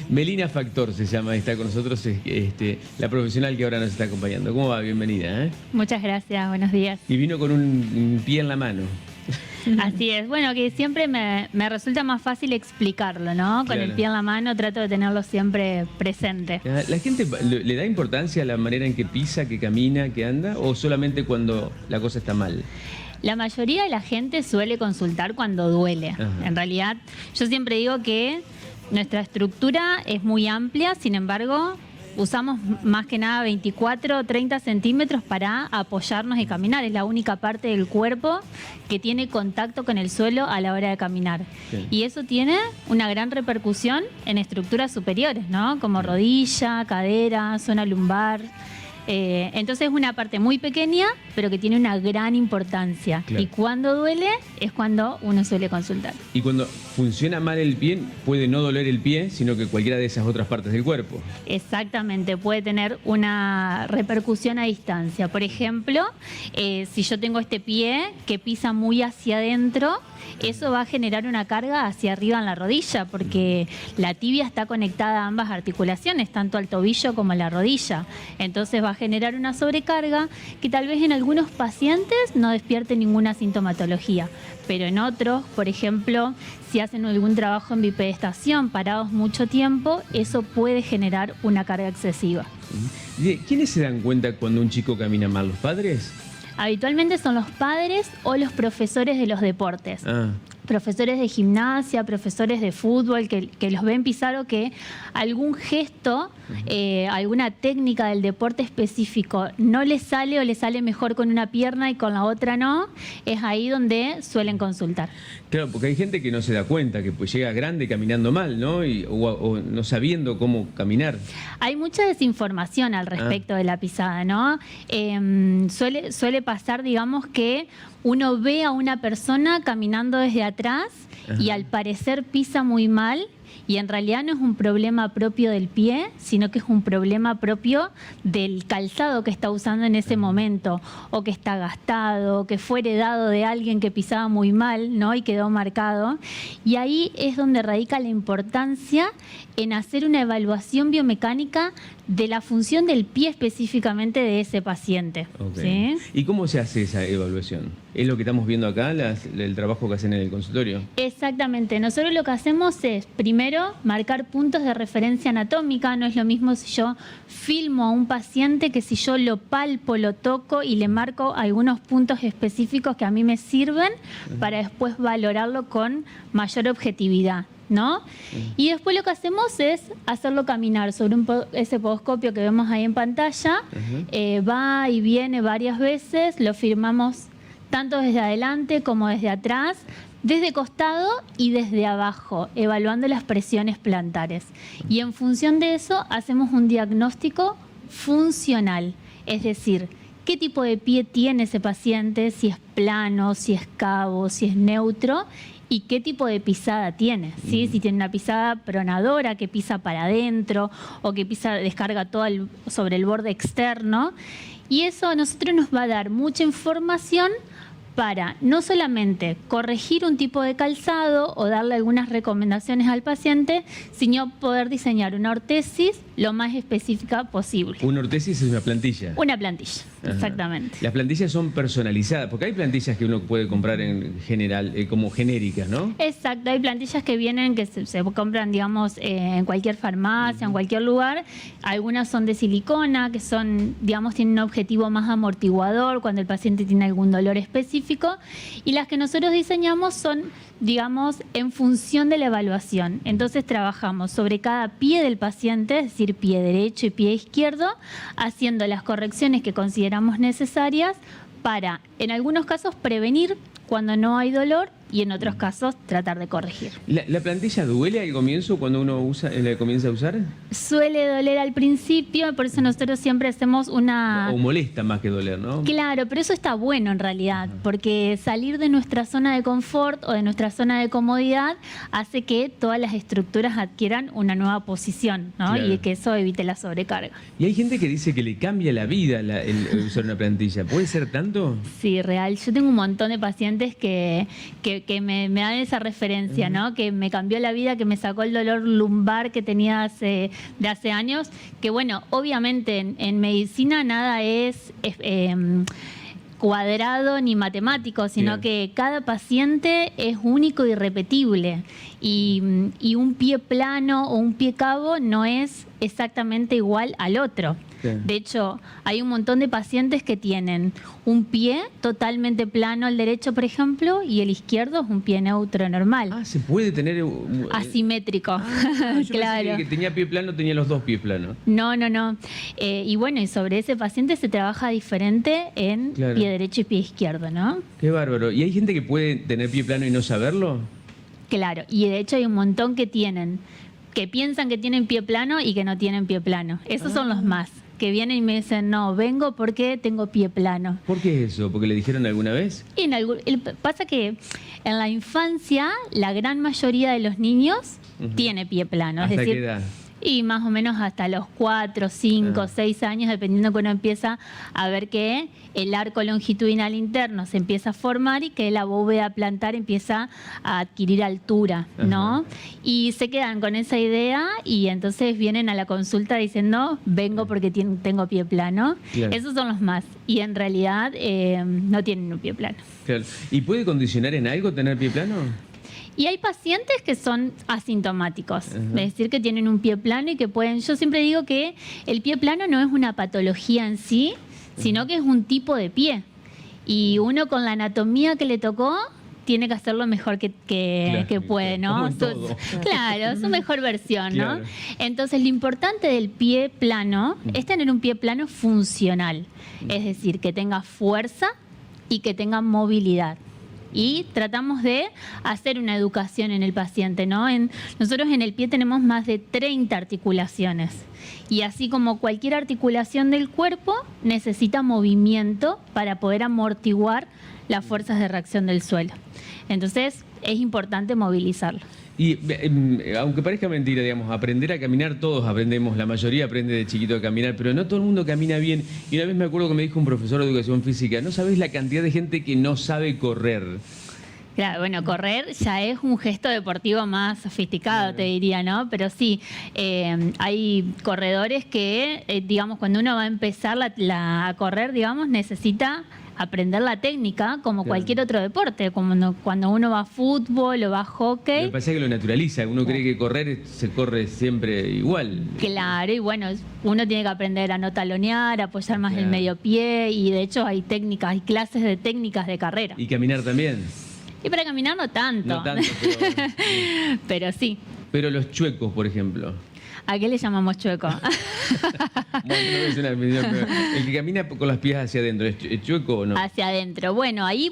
Melina Factor se llama, está con nosotros, la profesional que ahora nos está acompañando. ¿Cómo va? Bienvenida. Muchas gracias, buenos días. Y vino con un pie en la mano. Así es, bueno, que siempre me resulta más fácil explicarlo, ¿no? Con Claro. el pie en la mano trato de tenerlo siempre presente. ¿La gente le da importancia a la manera en que pisa, que camina, que anda? ¿O solamente cuando la cosa está mal? La mayoría de la gente suele consultar cuando duele. Ajá. En realidad, yo siempre digo que nuestra estructura es muy amplia, sin embargo, usamos más que nada 24 o 30 centímetros para apoyarnos y caminar. Es la única parte del cuerpo que tiene contacto con el suelo a la hora de caminar. Sí. Y eso tiene una gran repercusión en estructuras superiores, ¿no? Como rodilla, cadera, zona lumbar. Entonces es una parte muy pequeña, pero que tiene una gran importancia. Claro. Y cuando duele es cuando uno suele consultar. Y cuando funciona mal el pie, puede no doler el pie, sino que cualquiera de esas otras partes del cuerpo. Exactamente, puede tener una repercusión a distancia. Por ejemplo, si yo tengo este pie que pisa muy hacia adentro, eso va a generar una carga hacia arriba en la rodilla, porque la tibia está conectada a ambas articulaciones, tanto al tobillo como a la rodilla. Entonces va a generar una sobrecarga que tal vez en algunos pacientes no despierte ninguna sintomatología, pero en otros, por ejemplo, si hacen algún trabajo en bipedestación parados mucho tiempo, eso puede generar una carga excesiva. ¿Quiénes se dan cuenta cuando un chico camina mal? ¿Los padres? Habitualmente son los padres o los profesores de los deportes. Ah, Profesores de gimnasia, profesores de fútbol que los ven pisar o que algún gesto, alguna técnica del deporte específico no les sale o les sale mejor con una pierna y con la otra no, es ahí donde suelen consultar. claro, porque hay gente que no se da cuenta, que pues llega grande caminando mal, ¿no? O no sabiendo cómo caminar. Hay mucha desinformación al respecto de la pisada, ¿no? Suele pasar, digamos, que uno ve a una persona caminando desde atrás y al parecer pisa muy mal y en realidad no es un problema propio del pie, sino que es un problema propio del calzado que está usando en ese momento, o que está gastado, o que fue heredado de alguien que pisaba muy mal, ¿no? Y quedó marcado. Y ahí es donde radica la importancia en hacer una evaluación biomecánica de la función del pie específicamente de ese paciente. Ok. ¿Sí? ¿Y cómo se hace esa evaluación? ¿Es lo que estamos viendo acá, el trabajo que hacen en el consultorio? Exactamente. Nosotros lo que hacemos es, primero, marcar puntos de referencia anatómica. No es lo mismo si yo filmo a un paciente que si yo lo palpo, lo toco y le marco algunos puntos específicos que a mí me sirven para después valorarlo con mayor objetividad, ¿no? Y después lo que hacemos es hacerlo caminar sobre ese podoscopio que vemos ahí en pantalla. Va y viene varias veces, lo firmamos tanto desde adelante como desde atrás, desde costado y desde abajo, evaluando las presiones plantares. Y en función de eso hacemos un diagnóstico funcional, es decir, qué tipo de pie tiene ese paciente, si es plano, si es cabo, si es neutro, y qué tipo de pisada tiene, ¿sí? Si tiene una pisada pronadora, que pisa para adentro, o que descarga todo sobre el borde externo. Y eso a nosotros nos va a dar mucha información para no solamente corregir un tipo de calzado o darle algunas recomendaciones al paciente, sino poder diseñar una ortesis lo más específica posible. Una ortesis es una plantilla. Una plantilla, Ajá. exactamente. Las plantillas son personalizadas, porque hay plantillas que uno puede comprar en general, como genéricas, ¿no? Exacto, hay plantillas que vienen, que se compran, digamos, en cualquier farmacia, en cualquier lugar. Algunas son de silicona, que son, digamos, tienen un objetivo más amortiguador cuando el paciente tiene algún dolor específico. Y las que nosotros diseñamos son, digamos, en función de la evaluación. Entonces trabajamos sobre cada pie del paciente, es decir, pie derecho y pie izquierdo, haciendo las correcciones que consideramos necesarias para, en algunos casos, prevenir cuando no hay dolor y en otros casos tratar de corregir. ¿La plantilla duele al comienzo cuando uno la comienza a usar? Suele doler al principio, por eso nosotros siempre hacemos una... O molesta más que doler, ¿no? Claro, pero eso está bueno en realidad, porque salir de nuestra zona de confort o de nuestra zona de comodidad hace que todas las estructuras adquieran una nueva posición, ¿no? Claro. Y que eso evite la sobrecarga. Y hay gente que dice que le cambia la vida el usar una plantilla. ¿Puede ser tanto? Sí, real. Yo tengo un montón de pacientes que que me dan esa referencia, ¿no? Que me cambió la vida, que me sacó el dolor lumbar que tenía de hace años. Que bueno, obviamente en medicina nada es cuadrado ni matemático, sino Bien. que cada paciente es único y repetible. Y un pie plano o un pie cabo no es exactamente igual al otro. Bien. De hecho, hay un montón de pacientes que tienen un pie totalmente plano, el derecho, por ejemplo, y el izquierdo es un pie neutro normal. Ah, se puede tener... Asimétrico. Yo Claro. pensé que tenía pie plano, tenía los dos pies planos. No. Y bueno, y sobre ese paciente se trabaja diferente en Claro. pie derecho y pie izquierdo, ¿no? Qué bárbaro. ¿Y hay gente que puede tener pie plano y no saberlo? Claro, y de hecho hay un montón que piensan que tienen pie plano y que no tienen pie plano. Esos son los más, que vienen y me dicen, no, vengo porque tengo pie plano. ¿Por qué eso? ¿Porque le dijeron alguna vez? Y pasa que en la infancia la gran mayoría de los niños Ujú. tiene pie plano. ¿Hasta es decir, qué edad? y más o menos hasta los 4, 5, 6 años, dependiendo que uno empieza a ver que el arco longitudinal interno se empieza a formar y que la bóveda plantar empieza a adquirir altura, ¿no? Ajá. Y se quedan con esa idea y entonces vienen a la consulta diciendo, vengo porque tengo pie plano. Claro. Esos son los más. Y en realidad no tienen un pie plano. Claro. ¿Y puede condicionar en algo tener pie plano? Y hay pacientes que son asintomáticos, Ajá. es decir, que tienen un pie plano y que pueden... Yo siempre digo que el pie plano no es una patología en sí, sino que es un tipo de pie. Y uno con la anatomía que le tocó tiene que hacer lo mejor que Claro, puede, como ¿no? en todo. Claro, su mejor versión, ¿no? Claro. Entonces, lo importante del pie plano es tener un pie plano funcional, es decir, que tenga fuerza y que tenga movilidad. Y tratamos de hacer una educación en el paciente, ¿no? Nosotros en el pie tenemos más de 30 articulaciones y así como cualquier articulación del cuerpo necesita movimiento para poder amortiguar las fuerzas de reacción del suelo. Entonces es importante movilizarlo. Y aunque parezca mentira, digamos, aprender a caminar, todos aprendemos, la mayoría aprende de chiquito a caminar, pero no todo el mundo camina bien. Y una vez me acuerdo que me dijo un profesor de educación física, no sabés la cantidad de gente que no sabe correr. Claro, bueno, correr ya es un gesto deportivo más sofisticado, te diría, ¿no? Pero sí, hay corredores que, digamos, cuando uno va a empezar a correr, digamos, necesita aprender la técnica como Claro. cualquier otro deporte, como cuando uno va a fútbol o va a Lo que hockey. pasa es que lo naturaliza, uno cree que correr se corre siempre igual. Claro, y bueno, uno tiene que aprender a no talonear, a apoyar más el Claro. medio pie, y de hecho hay técnicas, hay clases de técnicas de carrera. Y caminar también. Y para caminar no tanto, No tanto, pero, pero sí. pero los chuecos, por ejemplo. ¿A qué le llamamos chueco? Bueno, no es una definición, pero el que camina con las piernas hacia adentro, ¿es chueco o no? Hacia adentro. Bueno, ahí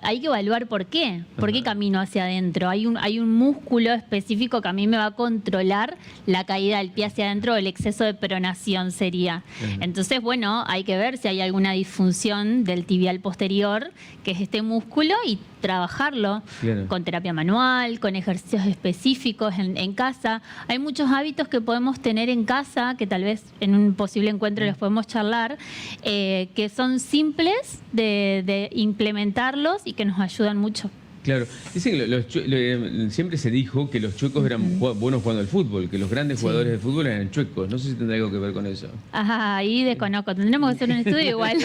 hay que evaluar por qué. ¿Por qué camino hacia adentro? Hay un músculo específico que a mí me va a controlar la caída del pie hacia adentro, o el exceso de pronación sería. Ajá. Entonces, bueno, hay que ver si hay alguna disfunción del tibial posterior, que es este músculo, y trabajarlo Claro. con terapia manual, con ejercicios específicos en casa. Hay muchos hábitos que podemos tener en casa, que tal vez en un posible encuentro los podemos charlar, que son simples de implementarlos y que nos ayudan mucho. Claro. Dicen que siempre se dijo que los chuecos eran buenos jugando al fútbol, que los grandes jugadores de fútbol eran chuecos. No sé si tendrá algo que ver con eso. Ajá, ahí desconozco. Tendremos que hacer un estudio igual.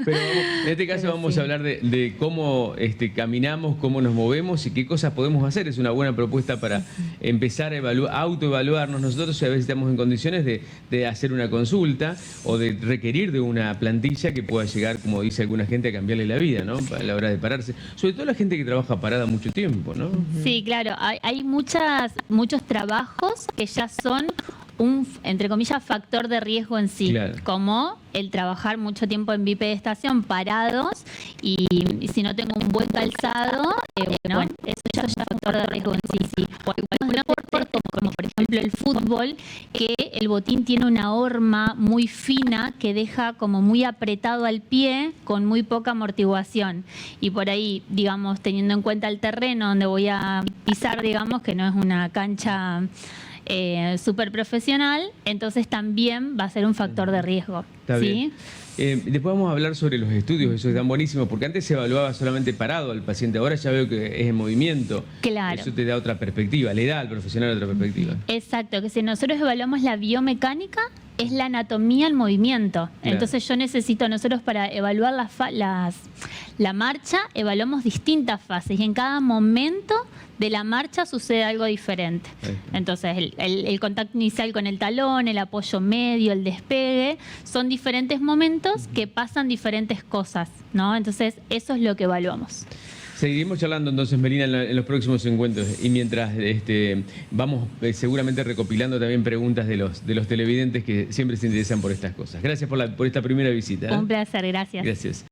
Pero en este caso vamos a hablar de cómo caminamos, cómo nos movemos y qué cosas podemos hacer. Es una buena propuesta para empezar a autoevaluarnos. Nosotros a veces estamos en condiciones de hacer una consulta o de requerir de una plantilla que pueda llegar, como dice alguna gente, a cambiarle la vida, ¿no? A la hora de pararse. Sobre todo la gente que trabaja parada mucho tiempo, ¿no? Sí, claro. Hay muchos trabajos que ya son un, entre comillas, factor de riesgo en sí, Claro. como el trabajar mucho tiempo en bipedestación parados y si no tengo un buen calzado, bueno, eso ya es un factor de riesgo en sí. Sí. O algunos deportes, como por ejemplo el fútbol, que el botín tiene una horma muy fina que deja como muy apretado al pie con muy poca amortiguación. Y por ahí, digamos, teniendo en cuenta el terreno donde voy a pisar, digamos, que no es una cancha súper profesional, entonces también va a ser un factor de riesgo. Está ¿sí? bien. Después vamos a hablar sobre los estudios, eso es tan buenísimo, porque antes se evaluaba solamente parado al paciente, ahora ya veo que es en movimiento. Claro. Eso te da otra perspectiva, le da al profesional otra perspectiva. Exacto, que si nosotros evaluamos la biomecánica, es la anatomía en movimiento. Claro. Entonces yo necesito, nosotros para evaluar la marcha, evaluamos distintas fases y en cada momento de la marcha sucede algo diferente. Entonces el contacto inicial con el talón, el apoyo medio, el despegue, son diferentes momentos que pasan diferentes cosas, ¿no? Entonces eso es lo que evaluamos. Seguiremos charlando entonces, Melina, en los próximos encuentros y mientras vamos seguramente recopilando también preguntas de los televidentes que siempre se interesan por estas cosas. Gracias por esta primera visita. Un placer, gracias. Gracias.